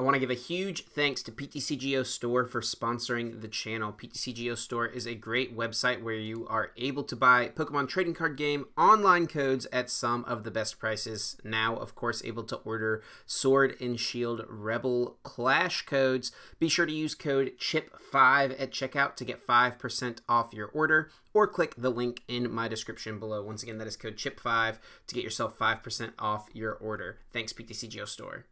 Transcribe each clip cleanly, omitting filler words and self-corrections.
I want to give a huge thanks to PTCGO Store for sponsoring the channel. PTCGO Store is a great website where you are able to buy Pokemon trading card game online codes at some of the best prices. Now, of course, able to order Sword and Shield Rebel Clash codes. Be sure to use code CHIP5 at checkout to get 5% off your order, or click the link in my description below. Once again, that is code CHIP5 to get yourself 5% off your order. Thanks, PTCGO Store.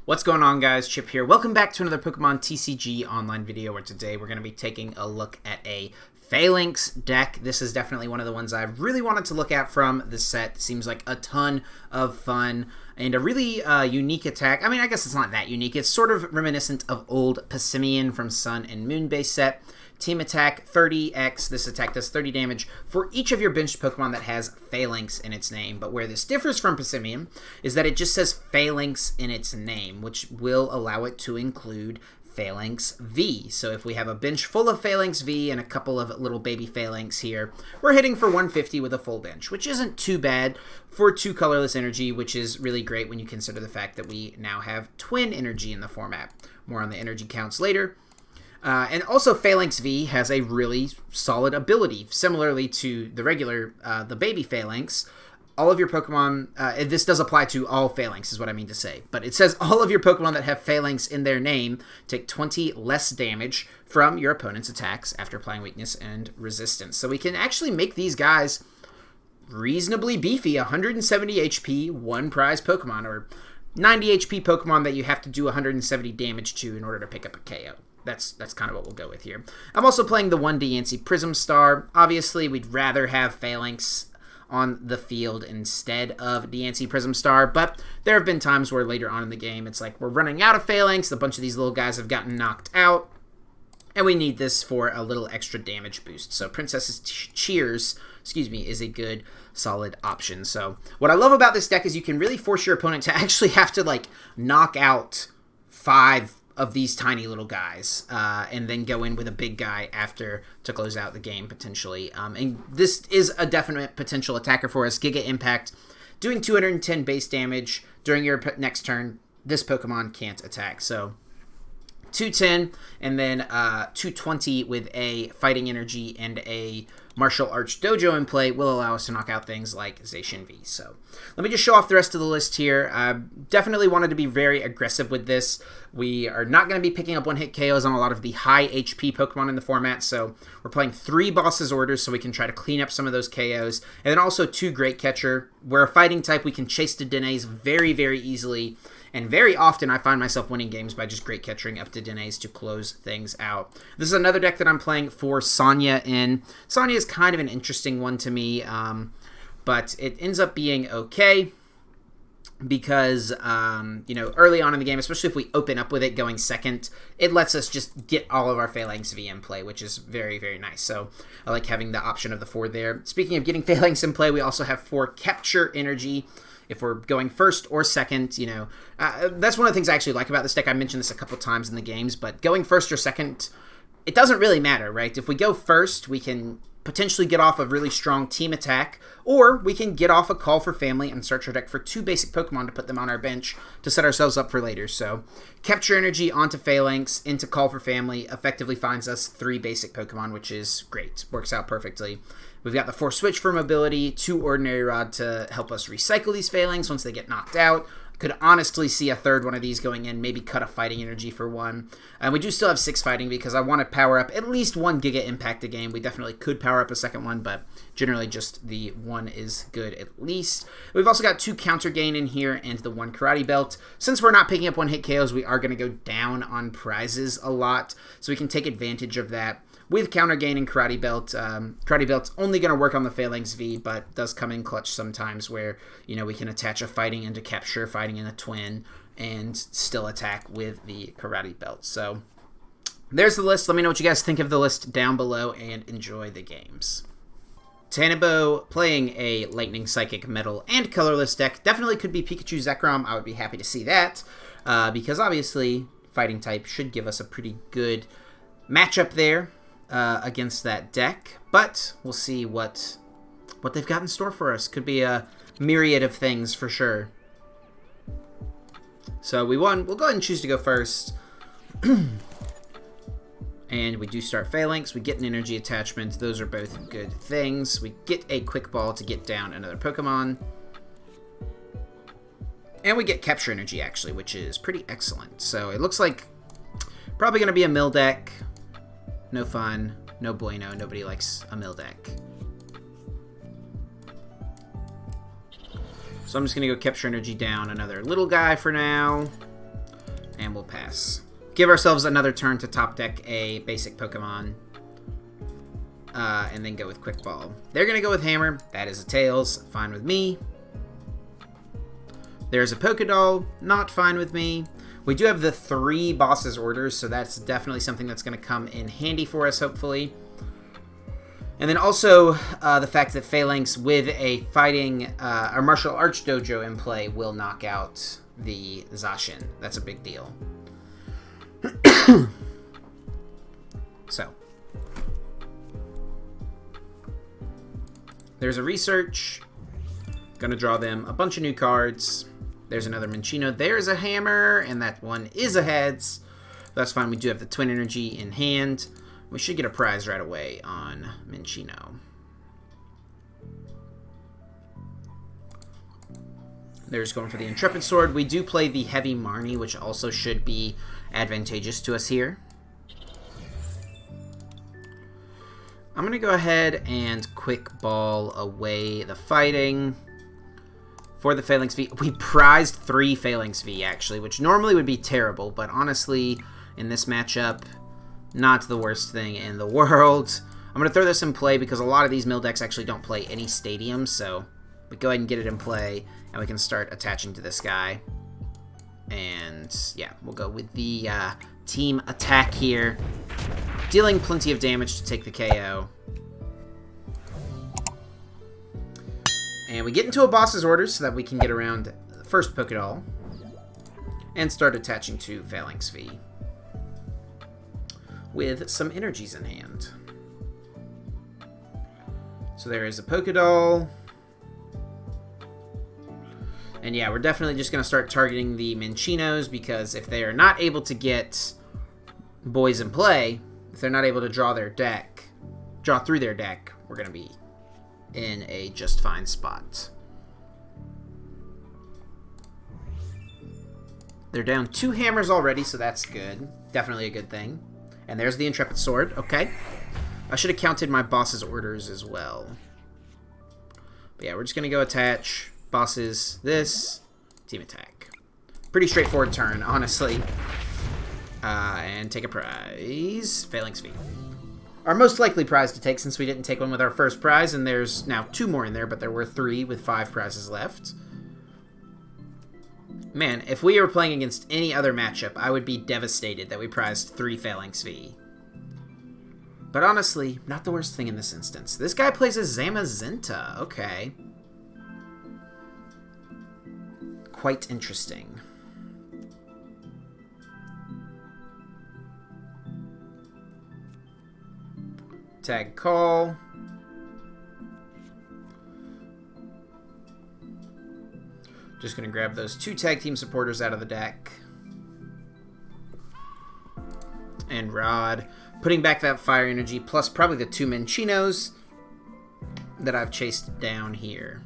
What's going on, guys? Chip here. Welcome back to another Pokemon TCG online video, where today we're going to be taking a look at a Falinks deck. This is definitely one of the ones I really wanted to look at from the set. Seems like a ton of fun and a really unique attack. I mean, I guess it's not that unique. It's sort of reminiscent of old Passimian from Sun and Moon base set. Team attack 30x. This attack does 30 damage for each of your benched Pokemon that has Falinks in its name. But where this differs from Passimian is that it just says Falinks in its name, which will allow it to include Falinks V. So if we have a bench full of Falinks V and a couple of little baby Falinks here, we're hitting for 150 with a full bench, which isn't too bad for 2 colorless energy, which is really great when you consider the fact that we now have Twin Energy in the format. More on the energy counts later. And also, Falinks V has a really solid ability. Similarly to the regular, the baby Falinks, all of your Pokemon, this does apply to all Falinks is what I mean to say, but it says all of your Pokemon that have Falinks in their name take 20 less damage from your opponent's attacks after applying weakness and resistance. So we can actually make these guys reasonably beefy, 170 HP, 1 prize Pokemon, or 90 HP Pokemon that you have to do 170 damage to in order to pick up a KO. That's kind of what we'll go with here. I'm also playing the 1 Diancie Prism Star. Obviously, we'd rather have Falinks on the field instead of Diancie Prism Star, but there have been times where later on in the game, it's like we're running out of Falinks, a bunch of these little guys have gotten knocked out, and we need this for a little extra damage boost. So Princess's Cheers, is a good, solid option. So what I love about this deck is you can really force your opponent to actually have to, like, knock out 5 of these tiny little guys, and then go in with a big guy after to close out the game, potentially. And this is a definite potential attacker for us. Giga Impact, doing 210 base damage during your next turn. This Pokemon can't attack, so 210, and then 220 with a Fighting Energy and a Martial Arts Dojo in play will allow us to knock out things like Zacian V. So let me just show off the rest of the list here. Definitely wanted to be very aggressive with this. We are not going to be picking up one-hit KOs on a lot of the high HP Pokemon in the format, so we're playing 3 Boss's Orders so we can try to clean up some of those KOs, and then also 2 Great Catcher. We're a fighting type. We can chase to Denays very, very easily, and very often I find myself winning games by just Great Catchering up to Denays to close things out. This is another deck that I'm playing for Sonia in. Sonia is kind of an interesting one to me, but it ends up being okay because, early on in the game, especially if we open up with it going second, it lets us just get all of our Falinks V in play, which is very, very nice. So I like having the option of the 4 there. Speaking of getting Falinks in play, we also have 4 Capture Energy. If we're going first or second, that's one of the things I actually like about this deck. I mentioned this a couple times in the games, but going first or second, it doesn't really matter, right? If we go first, we can potentially get off a really strong team attack, or we can get off a Call for Family and search our deck for 2 basic Pokemon to put them on our bench to set ourselves up for later. So Capture Energy onto Falinks into Call for Family effectively finds us 3 basic Pokemon, which is great. Works out perfectly. We've got the 4 Switch for mobility, 2 Ordinary Rod to help us recycle these Falinks once they get knocked out. Could honestly see a 3rd one of these going in, maybe cut a Fighting Energy for 1. And we do still have 6 Fighting because I want to power up at least 1 Giga Impact a game. We definitely could power up a second one, but generally just the 1 is good at least. We've also got 2 Counter Gain in here and the 1 Karate Belt. Since we're not picking up one-hit KOs, we are going to go down on prizes a lot, so we can take advantage of that. With Counter Gain and Karate Belt, Karate Belt's only going to work on the Falinks V, but does come in clutch sometimes where, we can attach a Fighting into Capture, Fighting in a Twin, and still attack with the Karate Belt. So there's the list. Let me know what you guys think of the list down below, and enjoy the games. Tannabo playing a Lightning, Psychic, Metal, and colorless deck. Definitely could be Pikachu Zekrom. I would be happy to see that, because obviously Fighting type should give us a pretty good matchup there against that deck, but we'll see what they've got in store for us. Could be a myriad of things for sure. So we won. We'll go ahead and choose to go first. And we do start Falinks. We get an energy attachment. Those are both good things. We get a quick ball to get down another Pokemon. And we get Capture Energy, actually, which is pretty excellent. So it looks like probably going to be a mill deck. No fun. No bueno. Nobody likes a mill deck. So I'm just going to go Capture Energy down another little guy for now. And we'll pass. Give ourselves another turn to top deck a basic Pokemon. And then go with Quick Ball. They're going to go with Hammer. That is a Tails. Fine with me. There's a Pokédoll. Not fine with me. We do have the 3 Boss's Orders, so that's definitely something that's going to come in handy for us, hopefully. And then also the fact that Falinks with a fighting or martial arts dojo in play will knock out the Zacian. That's a big deal. So there's a research. Gonna draw them a bunch of new cards. There's another Minccino. There's a Hammer, and that one is a Heads. That's fine. We do have the Twin Energy in hand. We should get a prize right away on Minccino. There's going for the Intrepid Sword. We do play the Heavy Marnie, which also should be advantageous to us here. I'm going to go ahead and Quick Ball away the fighting. For the Falinks V, we prized 3 Falinks V, actually, which normally would be terrible, but honestly, in this matchup, not the worst thing in the world. I'm going to throw this in play because a lot of these mill decks actually don't play any stadiums, so we go ahead and get it in play, and we can start attaching to this guy. And yeah, we'll go with the team attack here, dealing plenty of damage to take the KO. And we get into a boss's orders so that we can get around the first Pokédoll and start attaching to Falinks V with some energies in hand. So there is a Pokédoll. And yeah, we're definitely just going to start targeting the Minccinos, because if they are not able to get boys in play, if they're not able to draw through their deck, we're going to be in a just fine spot. They're down 2 hammers already, so that's good. Definitely a good thing. And there's the Intrepid Sword. Okay. I should have counted my boss's orders as well. But yeah, we're just going to go attach bosses, this, team attack. Pretty straightforward turn, honestly. And take a prize. Falinks V. Our most likely prize to take, since we didn't take one with our first prize, and there's now 2 more in there, but there were 3 with 5 prizes left. Man, if we were playing against any other matchup, I would be devastated that we prized 3 Falinks V. But honestly, not the worst thing in this instance. This guy plays as Zamazenta. Okay. Quite interesting. Tag call. Just going to grab those 2 tag team supporters out of the deck. And Rod. Putting back that fire energy, plus probably the 2 Minccinos that I've chased down here.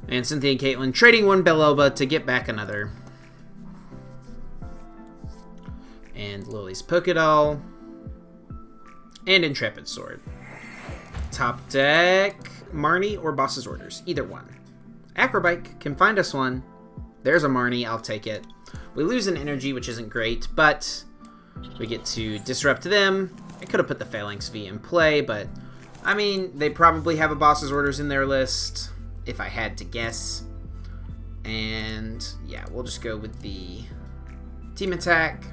And Cynthia and Caitlin trading 1 Belloba to get back another. And Lily's Pokédoll. And Intrepid Sword. Top deck, Marnie or Boss's Orders. Either one. Acro Bike can find us one. There's a Marnie, I'll take it. We lose an energy, which isn't great, but we get to disrupt them. I could have put the Falinks V in play, but I mean, they probably have a Boss's Orders in their list, if I had to guess. And yeah, we'll just go with the team attack.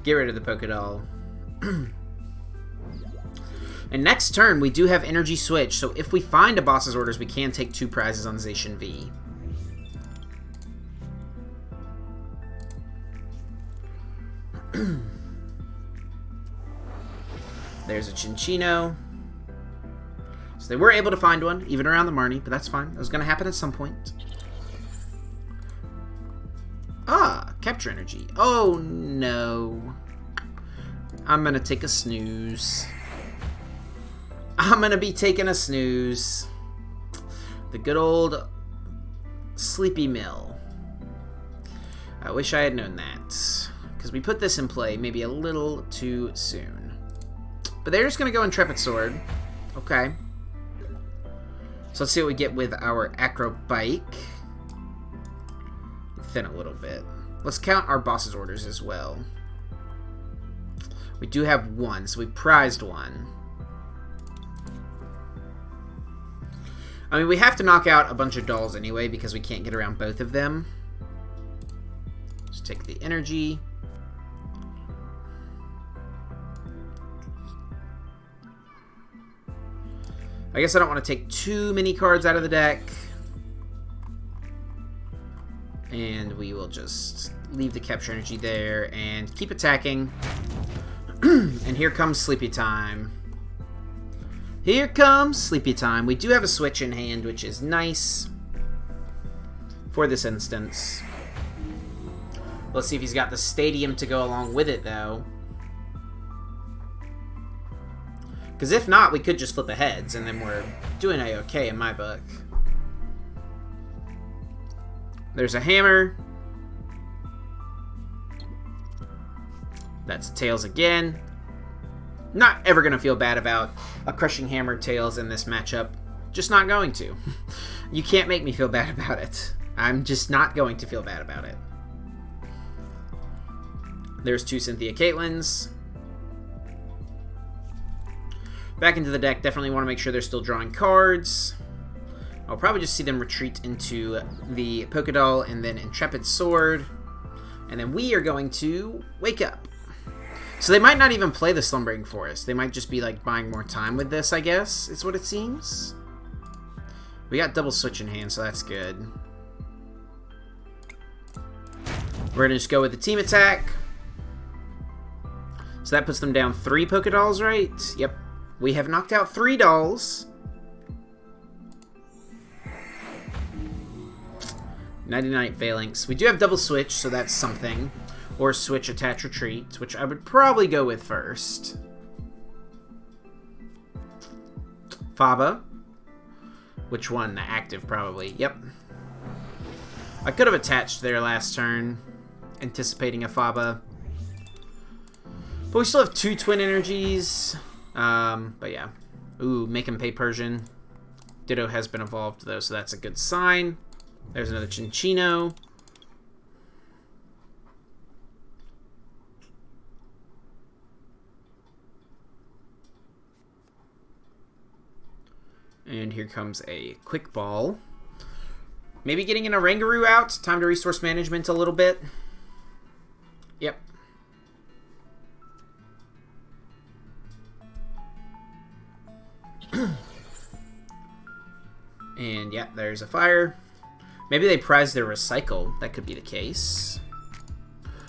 Get rid of the Pokédoll. And next turn, we do have Energy Switch, so if we find a Boss's Orders, we can take 2 prizes on Zacian V. There's a Chinchino. So they were able to find one, even around the Marnie, but that's fine. That was going to happen at some point. Ah, Capture Energy. Oh, no. I'm going to take a snooze. I'm going to be taking a snooze. The good old Sleepy Mill. I wish I had known that. Because we put this in play maybe a little too soon. But they're just going to go Intrepid Sword. Okay. So let's see what we get with our Acro Bike. Thin a little bit. Let's count our boss's orders as well. We do have one, so we prized one. I mean, we have to knock out a bunch of dolls anyway because we can't get around both of them. Let's take the energy. I guess I don't want to take too many cards out of the deck. And we will just leave the Capture Energy there and keep attacking. And here comes Sleepy Time. Here comes Sleepy Time. We do have a Switch in hand, which is nice for this instance. Let's see if he's got the Stadium to go along with it, though. Because if not, we could just flip the heads, and then we're doing A-okay in my book. There's a hammer. That's tails again. Not ever going to feel bad about a crushing hammer tails in this matchup. Just not going to. You can't make me feel bad about it. I'm just not going to feel bad about it. There's two Cynthia Caitlins. Back into the deck. Definitely want to make sure they're still drawing cards. I'll probably just see them retreat into the Pokédoll and then Intrepid Sword. And then we are going to wake up. So they might not even play the Slumbering Forest. They might just be like buying more time with this, I guess, is what it seems. We got double Switch in hand, so that's good. We're going to just go with the team attack. So that puts them down 3 Pokédolls, right? Yep. We have knocked out 3 dolls. 99 Falinks. We do have double Switch, so that's something. Or Switch Attach Retreat, which I would probably go with first. Faba. Which one? The active, probably. Yep. I could have attached there last turn, anticipating a Faba. But we still have 2 Twin Energies. But yeah. Ooh, make him pay Persian. Ditto has been evolved, though, so that's a good sign. There's another Chinchino. And here comes a Quick Ball. Maybe getting an Oranguru out. Time to resource management a little bit. Yep. And yeah, there's a fire. Maybe they prize their recycle. That could be the case.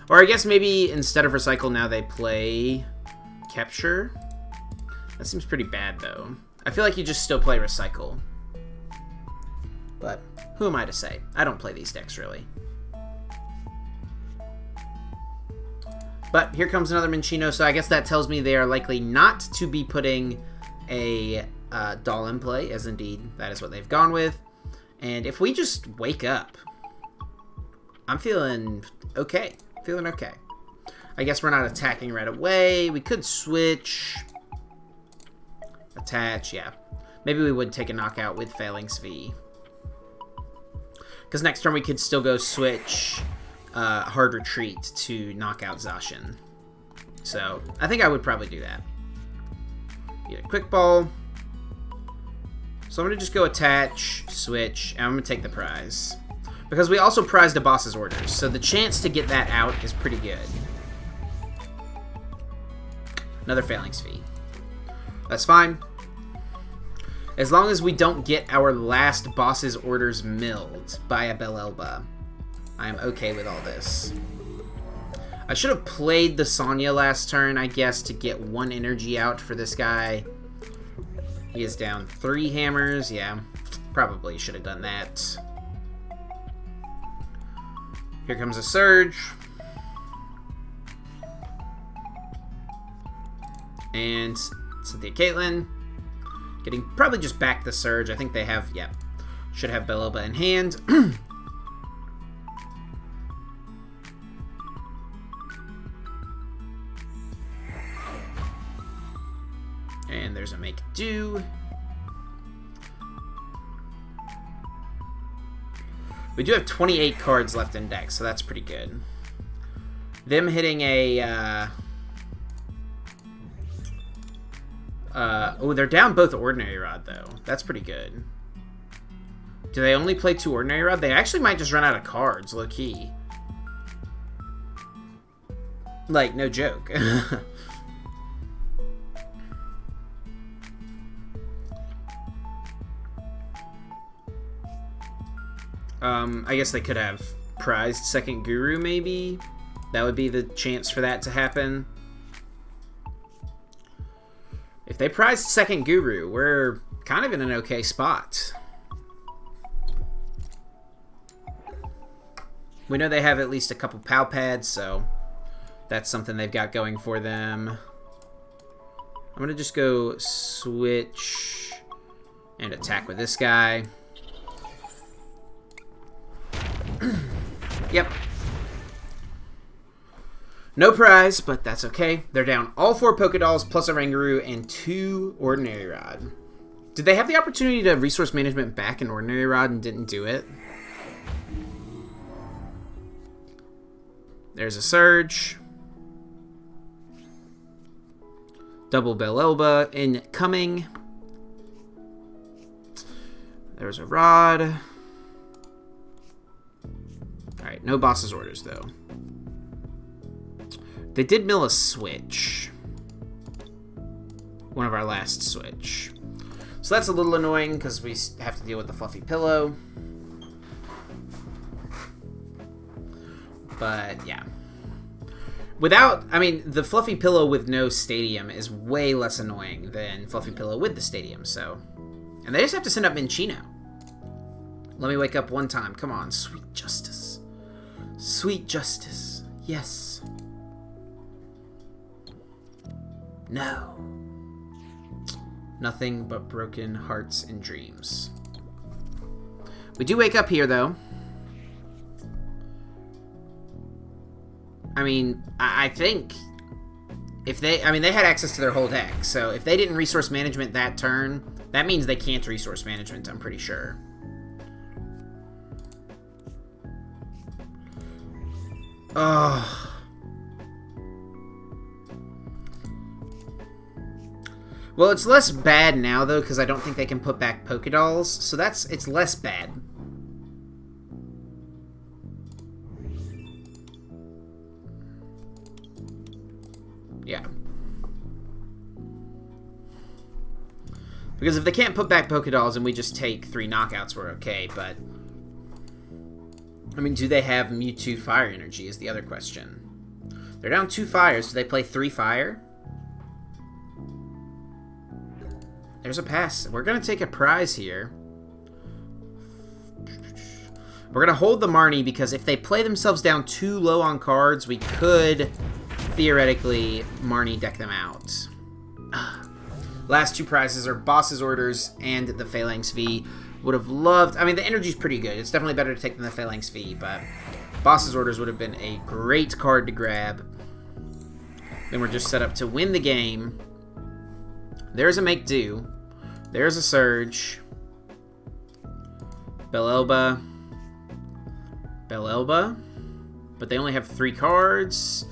Or I guess maybe instead of recycle now they play capture. That seems pretty bad though. I feel like you just still play recycle. But who am I to say? I don't play these decks really. But here comes another Minccino, so I guess that tells me they are likely not to be putting a doll in play, as indeed that is what they've gone with. And if we just wake up, I'm feeling okay. Feeling okay. I guess we're not attacking right away. We could switch. Attach, yeah. Maybe we would take a knockout with Falinks V. Because next turn we could still go switch Hard Retreat to knock out Zacian. So, I think I would probably do that. Get a Quick Ball. So I'm going to just go attach, switch, and I'm going to take the prize. Because we also prized a boss's orders, so the chance to get that out is pretty good. Another Falinks V. That's fine. As long as we don't get our last boss's orders milled by a Belelba, I am okay with all this. I should have played the Sonia last turn, I guess, to get 1 energy out for this guy. He is down 3 hammers. Yeah, probably should have done that. Here comes a Surge. And Cynthia Caitlin. Getting probably just back the Surge. I think they have, yeah, should have Belloba in hand. And there's a make do. We do have 28 cards left in deck, so that's pretty good. Them hitting a... oh, they're down both Ordinary Rod, though. That's pretty good. Do they only play 2 Ordinary Rod? They actually might just run out of cards, low-key. Like, no joke. I guess they could have prized second Guru, maybe? That would be the chance for that to happen. If they prized second Guru, we're kind of in an okay spot. We know they have at least a couple PAL pads, so that's something they've got going for them. I'm going to just go switch and attack with this guy. Yep. No prize, but that's okay. They're down all 4 Pokédolls plus a Rangaroo and 2 Ordinary Rod. Did they have the opportunity to resource management back in Ordinary Rod and didn't do it? There's a Surge. Double Belloba incoming. There's a Rod. Alright, no boss's orders, though. They did mill a Switch. One of our last Switch. So that's a little annoying, because we have to deal with the Fluffy Pillow. But, yeah. Without, I mean, the Fluffy Pillow with no Stadium is way less annoying than Fluffy Pillow with the Stadium, so... And they just have to send up Minchino. Let me wake up one time. Come on, sweet justice. Sweet justice. Yes. No. Nothing but broken hearts and dreams. We do wake up here, though. I mean, I think if they... I mean, they had access to their whole deck, so if they didn't resource management that turn, that means they can't resource management, I'm pretty sure. Oh. Well, it's less bad now, though, because I don't think they can put back Pokédolls, so it's less bad. Yeah. Because if they can't put back Pokédolls and we just take 3 knockouts, we're okay, but... I mean, do they have Mewtwo Fire Energy is the other question. They're down 2 fires. Do they play 3 fire? There's a pass. We're going to take a prize here. We're going to hold the Marnie because if they play themselves down too low on cards, we could theoretically Marnie deck them out. Last 2 prizes are Boss's Orders and the Falinks V. Would have loved... I mean, the energy's pretty good. It's definitely better to take than the Falinks V, but Boss's Orders would have been a great card to grab. Then we're just set up to win the game. There's a Make Do. There's a Surge. Belloba. Belloba. But they only have 3 cards.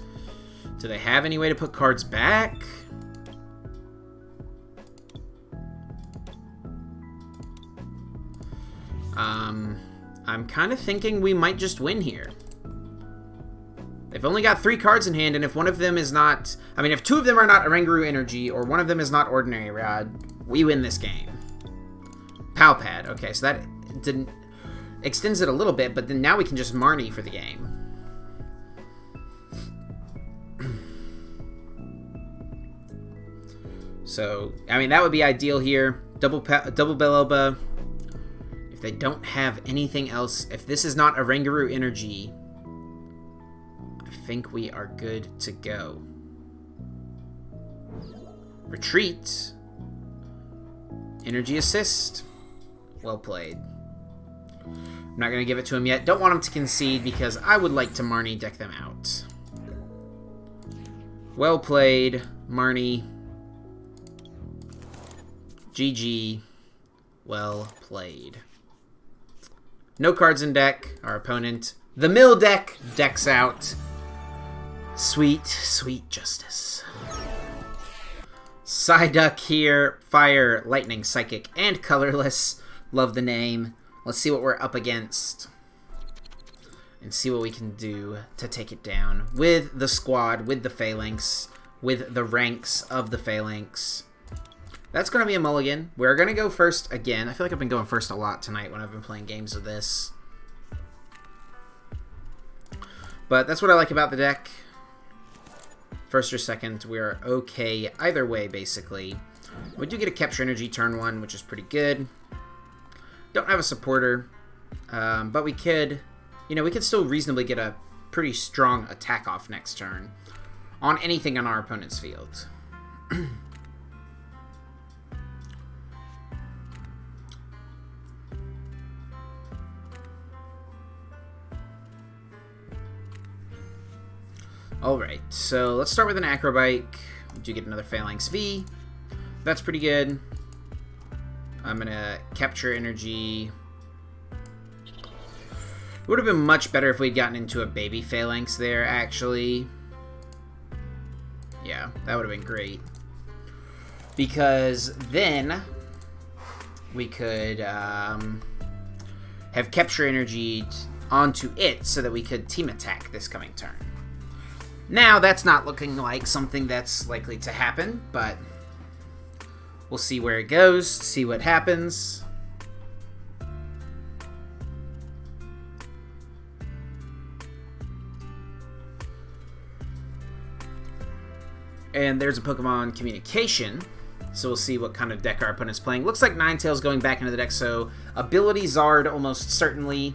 Do they have any way to put cards back? I'm kind of thinking we might just win here. They've only got 3 cards in hand, and if one of them is not... I mean, if 2 of them are not Rangaroo Energy, or one of them is not Ordinary Rod, we win this game. PAL Pad. Okay, so that didn't... extends it a little bit, but then now we can just Marnie for the game. So, I mean, that would be ideal here. Double Belloba. If they don't have anything else, if this is not a Rangaroo Energy, I think we are good to go. Retreat. Energy Assist. Well played. I'm not going to give it to him yet. Don't want him to concede because I would like to Marnie deck them out. Well played, Marnie. GG. Well played. No cards in deck. Our opponent, the mill deck, decks out. Sweet, sweet justice. Psyduck here. Fire, Lightning, Psychic, and Colorless. Love the name. Let's see what we're up against. And see what we can do to take it down. With the squad, with the Falinks, with the ranks of the Falinks. That's going to be a mulligan. We're going to go first again. I feel like I've been going first a lot tonight when I've been playing games of this. But that's what I like about the deck. First or second, we're okay either way, basically. We do get a Capture Energy turn 1, which is pretty good. Don't have a supporter, but we could, you know, we could still reasonably get a pretty strong attack off next turn on anything on our opponent's field. Alright, so let's start with an Acro Bike. We do get another Falinks V. That's pretty good. I'm going to Capture Energy. It would have been much better if we'd gotten into a baby Falinks there, actually. Yeah, that would have been great. Because then we could have Capture Energy onto it so that we could team attack this coming turn. Now, that's not looking like something that's likely to happen, but we'll see where it goes, see what happens. And there's a Pokemon Communication, so we'll see what kind of deck our opponent's playing. Looks like Ninetales going back into the deck, so Ability Zard almost certainly.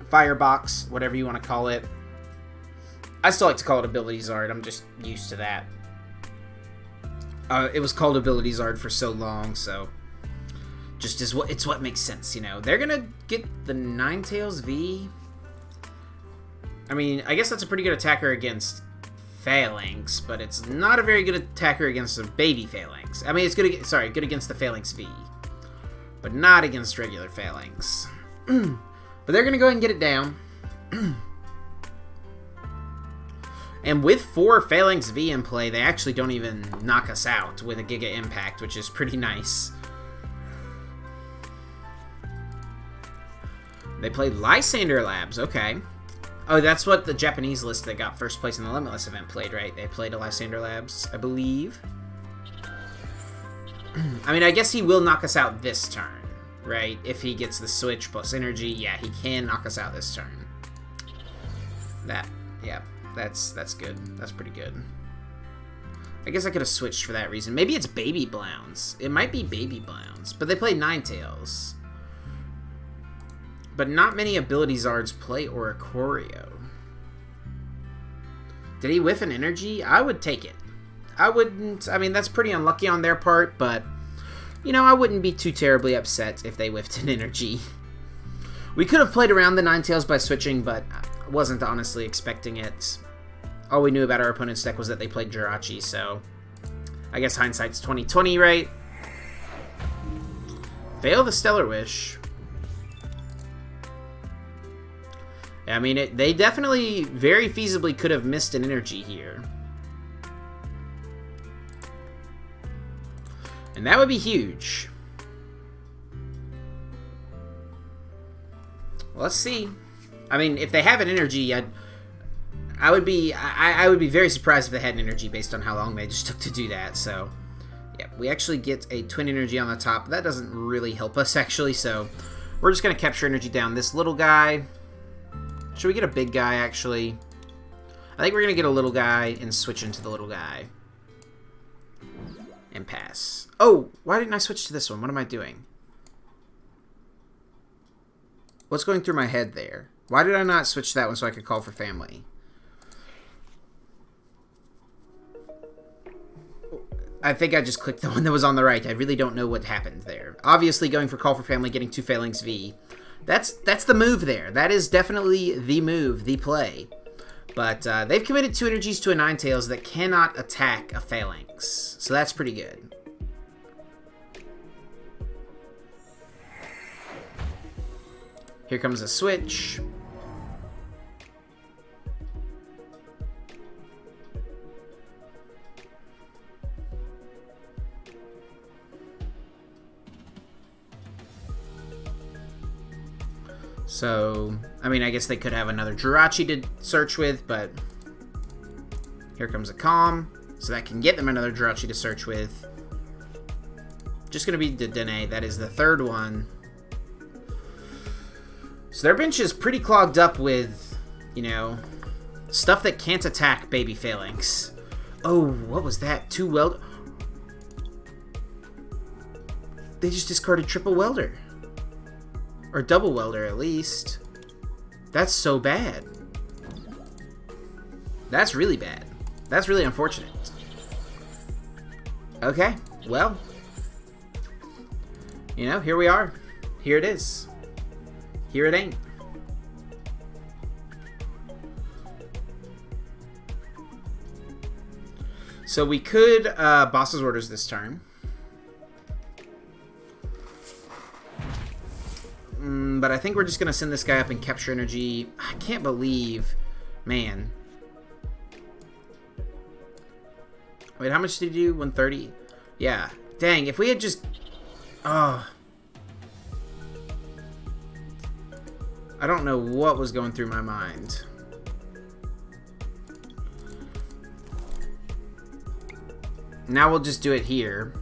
Firebox, whatever you want to call it. I still like to call it Ability Zard. I'm just used to that. It was called Ability Zard for so long, so just is what it's what makes sense, you know. They're gonna get the Ninetales V. I mean, I guess that's a pretty good attacker against Falinks, but it's not a very good attacker against a baby Falinks. I mean, it's good. Good against the Falinks V, but not against regular Falinks. But they're gonna go ahead and get it down. And with 4 Falinks V in play, they actually don't even knock us out with a Giga Impact, which is pretty nice. They played Lysander Labs, okay. Oh, that's what the Japanese list that got first place in the Limitless event played, right? They played a Lysander Labs, I believe. I mean, I guess he will knock us out this turn, right? If he gets the Switch plus Energy, yeah, he can knock us out this turn. Yeah. That's good. That's pretty good. I guess I could have switched for that reason. Maybe it's Baby Blounds. It might be Baby Blounds. But they play Ninetales. But not many Ability Zards play Oricorio. Did he whiff an Energy? I would take it. I wouldn't... I mean, that's pretty unlucky on their part, but... You know, I wouldn't be too terribly upset if they whiffed an Energy. We could have played around the Ninetales by switching, but I wasn't honestly expecting it. All we knew about our opponent's deck was that they played Jirachi, so I guess hindsight's 20/20, right? Fail the Stellar Wish. I mean, they definitely very feasibly could have missed an Energy here. And that would be huge. Well, let's see. I mean, if they have an Energy, I would be very surprised if they had an Energy based on how long they just took to do that. So, yeah, we actually get a Twin Energy on the top. That doesn't really help us, actually, so we're just going to Capture Energy down this little guy. Should we get a big guy, actually? I think we're going to get a little guy and switch into the little guy. and pass. Oh, why didn't I switch to this one? What am I doing? What's going through my head there? Why did I not switch to that one so I could call for family? I think I just clicked the one that was on the right. I really don't know what happened there. Obviously, going for call for family, getting 2 Falinks V. That's the move there. That is definitely the move, the play. But they've committed 2 energies to a Ninetales that cannot attack a Falinks. So that's pretty good. Here comes a switch. So, I mean, I guess they could have another Jirachi to search with, but here comes a Calm, so that can get them another Jirachi to search with. Just going to be Dedenne. That is the 3rd one. So their bench is pretty clogged up with, you know, stuff that can't attack baby Falinks. Oh, what was that? 2 Welder. They just discarded triple Welder. Or double Welder, at least. That's so bad. That's really bad. That's really unfortunate. Okay, well. You know, here we are. Here it is. Here it ain't. So we could boss's orders this turn. But I think we're just going to send this guy up and capture energy. I can't believe... Man. Wait, how much did he do? 130? Yeah. Dang, if we had just... Oh. I don't know what was going through my mind. Now we'll just do it here.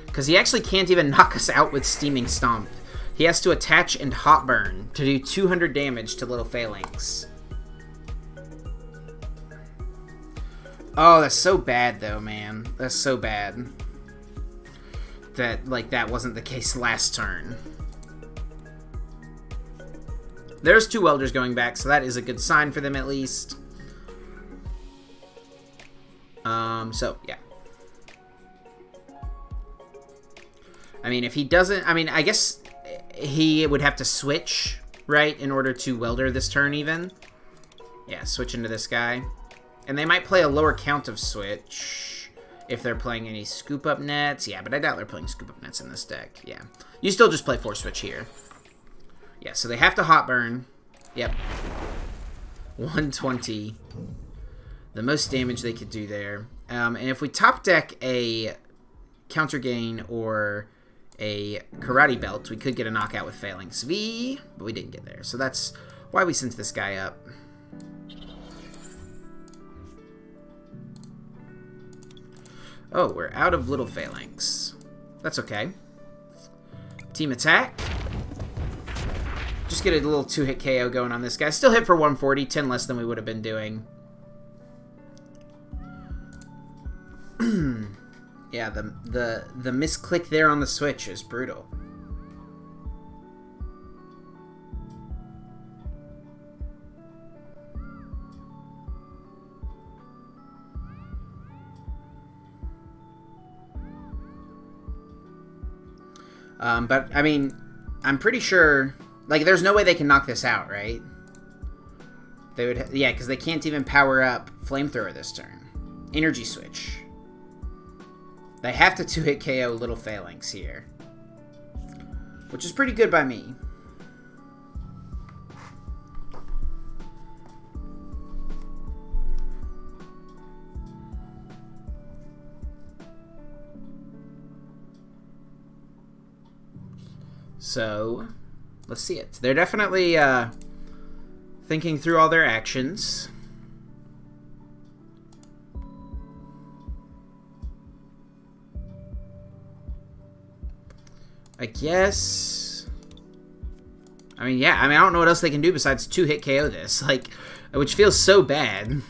Because he actually can't even knock us out with Steaming Stomp. He has to attach and hot burn to do 200 damage to little Falinks. Oh, that's so bad though, man. That's so bad. That, like, that wasn't the case last turn. There's 2 Welders going back, so that is a good sign for them at least. So, yeah. I mean, if he doesn't... I mean, I guess... He would have to switch, right, in order to Welder this turn even. Yeah, switch into this guy. And they might play a lower count of switch if they're playing any scoop-up nets. Yeah, but I doubt they're playing scoop-up nets in this deck. Yeah. You still just play 4 switch here. Yeah, so they have to hot burn. Yep. 120. The most damage they could do there. And if we top deck a counter gain or... a Karate Belt, we could get a knockout with Falinks V, but we didn't get there. So that's why we sent this guy up. Oh, we're out of little Falinks. That's okay. Team attack. Just get a little 2-hit KO going on this guy. Still hit for 140, 10 less than we would have been doing. Yeah, the misclick there on the switch is brutal. But, I mean, I'm pretty sure... Like, there's no way they can knock this out, right? They would... Yeah, because they can't even power up Flamethrower this turn. Energy Switch. They have to 2-hit KO little Falinks here. Which is pretty good by me. So, let's see it. They're definitely thinking through all their actions. I guess... I mean, yeah. I mean, I don't know what else they can do besides 2-hit KO this. Like, which feels so bad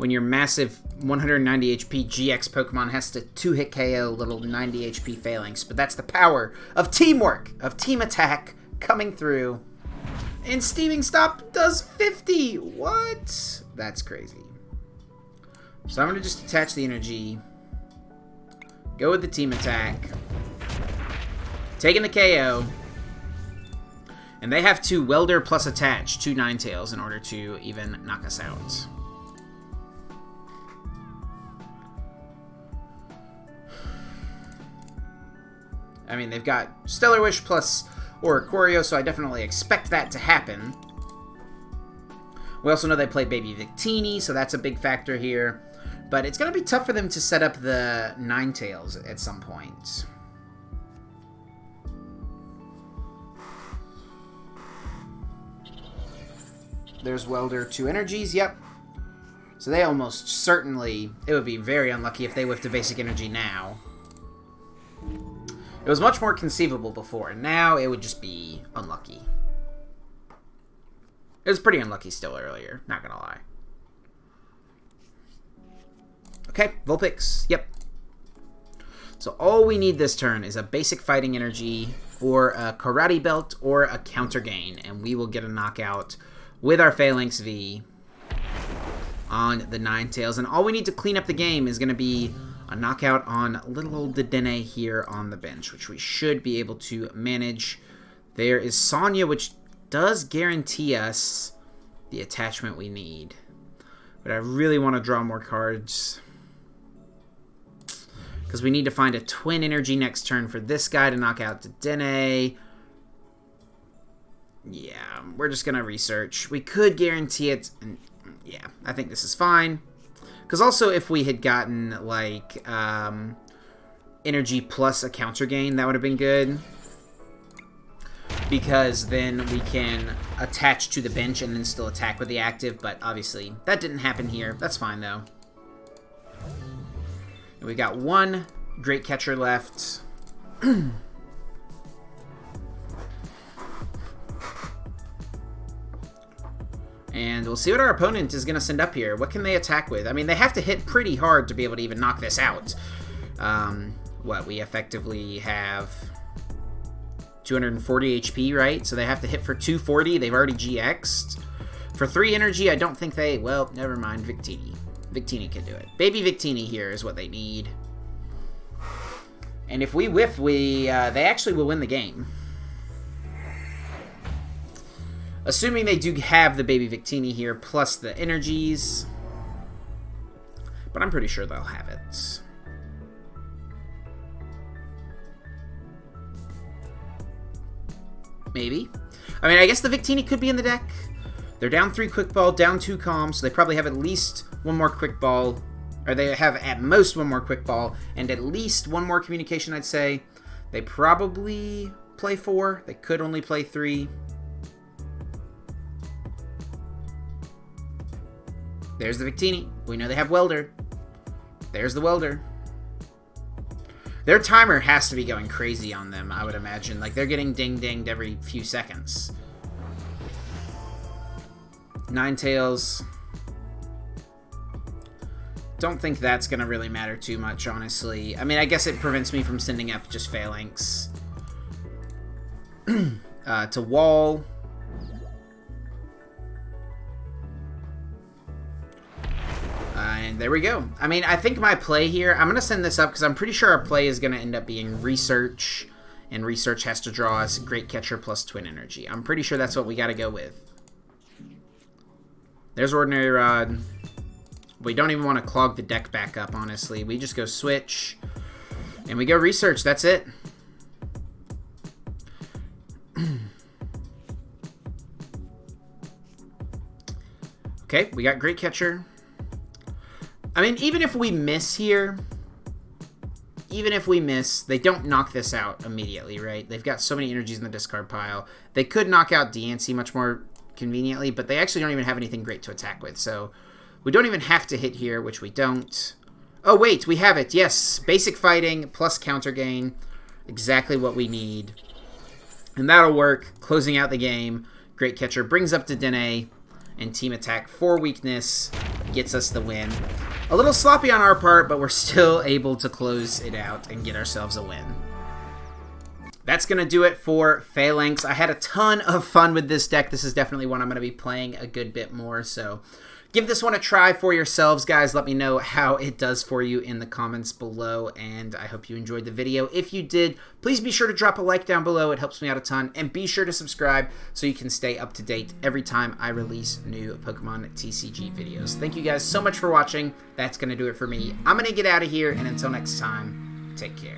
when your massive 190 HP GX Pokemon has to 2-hit KO little 90 HP Falinks. But that's the power of teamwork, of team attack coming through. And Steaming Stop does 50. What? That's crazy. So I'm going to just attach the energy. Go with the team attack. Taking the KO. And they have to welder plus attach to Ninetales in order to even knock us out. I mean, they've got Stellar Wish plus Oricorio, so I definitely expect that to happen. We also know they play Baby Victini, so that's a big factor here. But it's going to be tough for them to set up the Ninetales at some point. There's Welder 2 energies, yep. So they almost certainly, it would be very unlucky if they whiffed a basic energy now. It was much more conceivable before. Now it would just be unlucky. It was pretty unlucky still earlier, not gonna lie. Okay, Vulpix, yep. So all we need this turn is a basic fighting energy, or a Karate Belt, or a counter gain, and we will get a knockout with our Falinks V on the Ninetales. And all we need to clean up the game is going to be a knockout on little old Dedenne here on the bench, which we should be able to manage. There is Sonia, which does guarantee us the attachment we need. But I really want to draw more cards, because we need to find a Twin Energy next turn for this guy to knock out Dedenne. Yeah, we're just going to research. We could guarantee it. And yeah, I think this is fine. Because also, if we had gotten, like, energy plus a counter gain, that would have been good. Because then we can attach to the bench and then still attack with the active. But obviously, that didn't happen here. That's fine, though. And we got one Great Catcher left. And we'll see what our opponent is going to send up here. What can they attack with? I mean, they have to hit pretty hard to be able to even knock this out. What, we effectively have 240 HP, right? So they have to hit for 240. They've already GX'd. For 3 energy, I don't think they... Well, never mind. Victini. Victini can do it. Baby Victini here is what they need. And if we whiff, they actually will win the game. Assuming they do have the Baby Victini here, plus the energies. But I'm pretty sure they'll have it. Maybe. I mean, I guess the Victini could be in the deck. They're down 3 Quick Ball, down 2 Calm, so they probably have at least 1 more Quick Ball. Or they have at most 1 more Quick Ball, and at least 1 more Communication, I'd say. They probably play 4. They could only play 3. There's the Victini. We know they have Welder. There's the Welder. Their timer has to be going crazy on them, I would imagine. Like, they're getting ding-dinged every few seconds. Ninetales. Don't think that's going to really matter too much, honestly. I mean, I guess it prevents me from sending up just Falinks. To Wall. And there we go. I mean, I think my play here, I'm going to send this up because I'm pretty sure our play is going to end up being Research. And Research has to draw us Great Catcher plus Twin Energy. I'm pretty sure that's what we got to go with. There's Ordinary Rod. We don't even want to clog the deck back up, honestly. We just go Switch. And we go Research. That's it. Okay, we got Great Catcher. I mean, even if we miss here, they don't knock this out immediately, right? They've got so many energies in the discard pile. They could knock out Diancie much more conveniently, but they actually don't even have anything great to attack with. So we don't even have to hit here, which we don't. Oh, wait, we have it. Yes, basic fighting plus counter gain. Exactly what we need. And that'll work. Closing out the game. Great Catcher brings up Dedenne and team attack for weakness. gets us the win. A little sloppy on our part, but we're still able to close it out and get ourselves a win. That's going to do it for Falinks. I had a ton of fun with this deck. This is definitely one I'm going to be playing a good bit more, so give this one a try for yourselves, guys. Let me know how it does for you in the comments below, and I hope you enjoyed the video. If you did, please be sure to drop a like down below. It helps me out a ton, and be sure to subscribe so you can stay up to date every time I release new Pokemon TCG videos. Thank you guys so much for watching. That's going to do it for me. I'm going to get out of here, and until next time, take care.